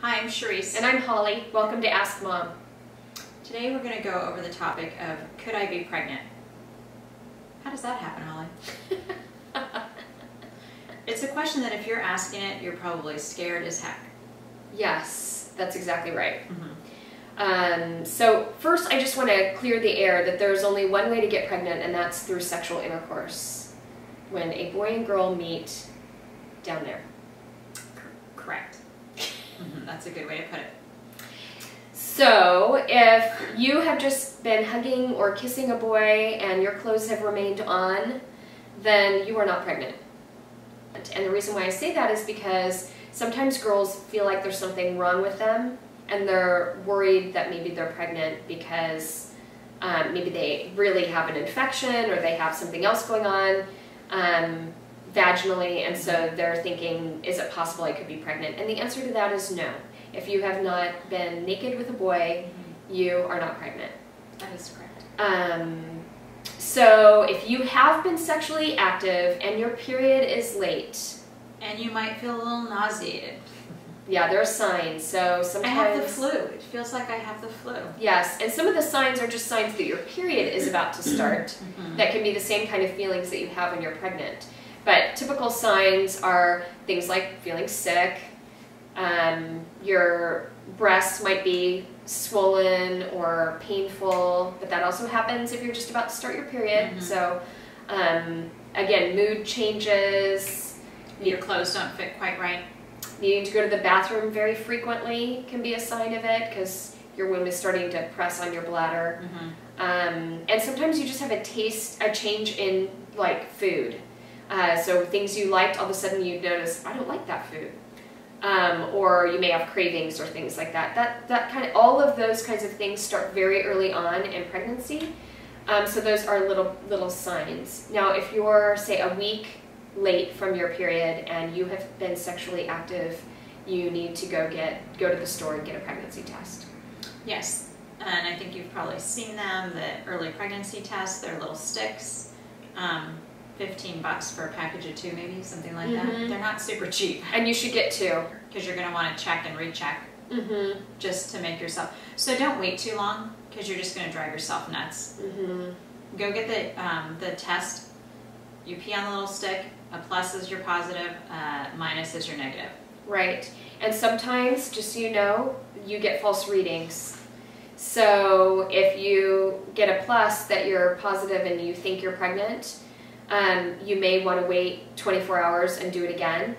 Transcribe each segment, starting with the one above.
Hi, I'm Charisse. And I'm Holly. Welcome to Ask Mom. Today we're going to go over the topic of, could I be pregnant? How does that happen, Holly? It's a question that if you're asking it, you're probably scared as heck. Yes, that's exactly right. Mm-hmm. So first I just want to clear the air that there's only one way to get pregnant, and that's through sexual intercourse. When a boy and girl meet down there. Correct. That's a good way to put it. So if you have just been hugging or kissing a boy and your clothes have remained on, then you are not pregnant. And the reason why I say that is because sometimes girls feel like there's something wrong with them and they're worried that maybe they're pregnant because maybe they really have an infection or they have something else going on vaginally, and so they're thinking, is it possible I could be pregnant? And the answer to that is no. If you have not been naked with a boy, you are not pregnant. That is correct. So if you have been sexually active and your period is late, and you might feel a little nauseated. Yeah, there are signs. So sometimes I have the flu. It feels like I have the flu. Yes, and some of the signs are just signs that your period is about to start. That can be the same kind of feelings that you have when you're pregnant. But typical signs are things like feeling sick, your breasts might be swollen or painful, but that also happens if you're just about to start your period. So again, mood changes. Your clothes don't fit quite right. Needing to go to the bathroom very frequently can be a sign of it because your womb is starting to press on your bladder. And sometimes you just have a change in like food. So things you liked, all of a sudden you notice, I don't like that food. Or you may have cravings or things like that. All of those kinds of things start very early on in pregnancy. So those are little signs. Now, if you're, say, a week late from your period and you have been sexually active, you need to go to the store and get a pregnancy test. Yes, and I think you've probably seen them, the early pregnancy tests. They're little sticks. $15 for a package of 2, maybe, something like that. They're not super cheap. And you should get 2. Because you're going to want to check and recheck just to make yourself. So don't wait too long because you're just going to drive yourself nuts. Go get the test. You pee on the little stick. A plus is your positive, minus is your negative. Right. And sometimes, just so you know, you get false readings. So if you get a plus that you're positive and you think you're pregnant, you may want to wait 24 hours and do it again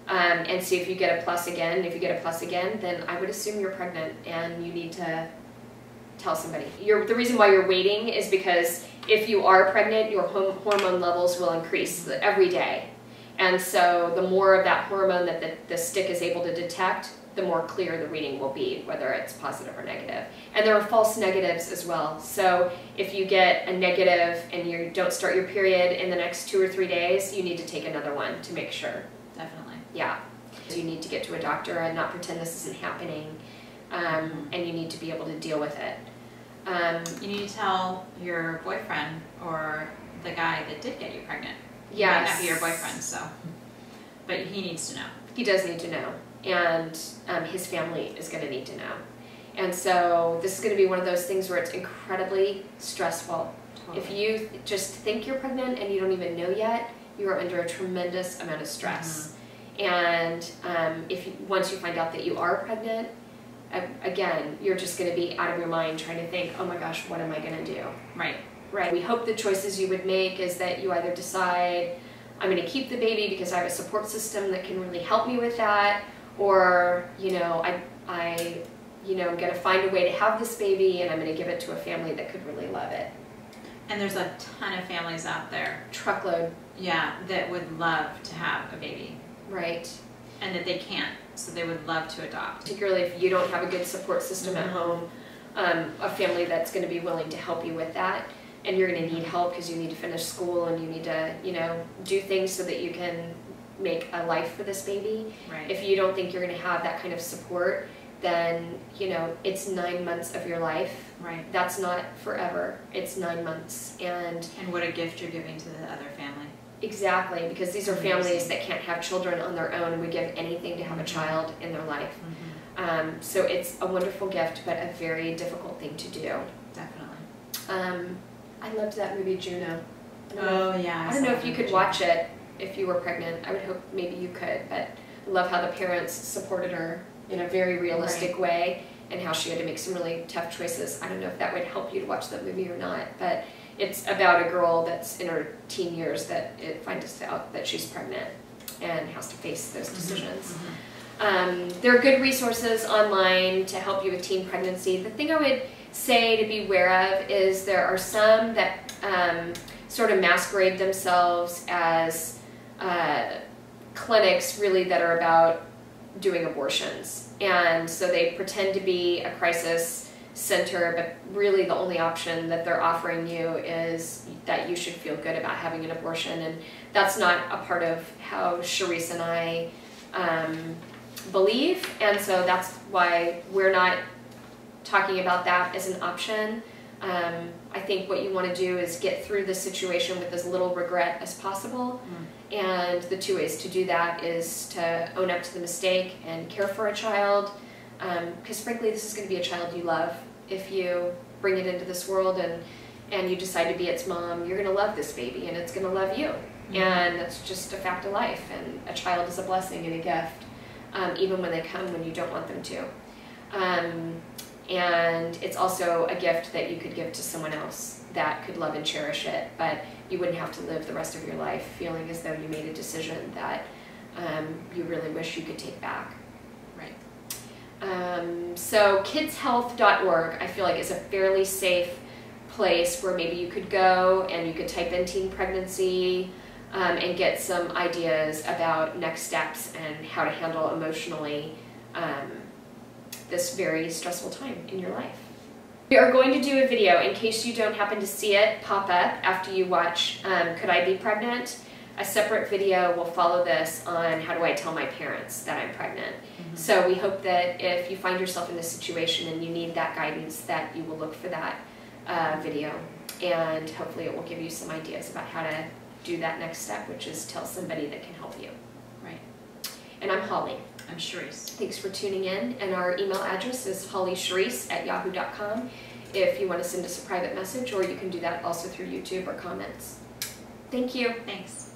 and see if you get a plus again. If you get a plus again, then I would assume you're pregnant and you need to tell somebody. The reason why you're waiting is because if you are pregnant, your hormone levels will increase every day. And so the more of that hormone that the stick is able to detect, the more clear the reading will be, whether it's positive or negative. And there are false negatives as well. So if you get a negative and you don't start your period in the next 2 or 3 days, you need to take another one to make sure. Definitely. Yeah. You need to get to a doctor and not pretend this isn't happening, and you need to be able to deal with it. You need to tell your boyfriend or the guy that did get you pregnant. Yes. He might not be your boyfriend, so. But he needs to know. He does need to know. And his family is going to need to know. And so this is going to be one of those things where it's incredibly stressful. Totally. If you just think you're pregnant and you don't even know yet, you are under a tremendous amount of stress. And once you find out that you are pregnant, again, you're just going to be out of your mind trying to think, oh my gosh, what am I going to do? Right. We hope the choices you would make is that you either decide, I'm going to keep the baby because I have a support system that can really help me with that, or, I'm going to find a way to have this baby and I'm going to give it to a family that could really love it. And there's a ton of families out there. Truckload. Yeah, that would love to have a baby. Right. And that they can't, so they would love to adopt. Particularly if you don't have a good support system at home, a family that's going to be willing to help you with that. And you're going to need help because you need to finish school and you need to, do things so that you can make a life for this baby. Right. If you don't think you're going to have that kind of support, then, it's 9 months of your life. Right. That's not forever. It's 9 months. And what a gift you're giving to the other family. Exactly, because these are families that can't have children on their own and would give anything to have a child in their life. So it's a wonderful gift, but a very difficult thing to do. Definitely. I loved that movie, Juno. Oh, yeah. I don't know if you could watch it if you were pregnant. I would hope maybe you could, but I love how the parents supported her in a very realistic way, and how she had to make some really tough choices. I don't know if that would help you to watch that movie or not, but it's about a girl that's in her teen years that it finds out that she's pregnant and has to face those decisions. There are good resources online to help you with teen pregnancy. The thing I would say to be aware of is there are some that sort of masquerade themselves as clinics really that are about doing abortions. And so they pretend to be a crisis center, but really the only option that they're offering you is that you should feel good about having an abortion. And that's not a part of how Charisse and I believe, and so that's why we're not talking about that as an option. I think what you want to do is get through the situation with as little regret as possible, and the two ways to do that is to own up to the mistake and care for a child, because frankly this is going to be a child you love. If you bring it into this world and you decide to be its mom, you're going to love this baby and it's going to love you, and that's just a fact of life, and a child is a blessing and a gift, even when they come when you don't want them to. And it's also a gift that you could give to someone else that could love and cherish it, but you wouldn't have to live the rest of your life feeling as though you made a decision that you really wish you could take back. Right. So kidshealth.org I feel like is a fairly safe place where maybe you could go and you could type in teen pregnancy and get some ideas about next steps and how to handle emotionally this very stressful time in your life. We are going to do a video, in case you don't happen to see it pop up after you watch Could I Be Pregnant? A separate video will follow this on how do I tell my parents that I'm pregnant. So we hope that if you find yourself in this situation and you need that guidance, that you will look for that video, and hopefully it will give you some ideas about how to do that next step, which is tell somebody that can help you. Right. And I'm Holly. I'm Charisse. Thanks for tuning in, and our email address is hollycharisse@yahoo.com if you want to send us a private message, or you can do that also through YouTube or comments. Thank you. Thanks.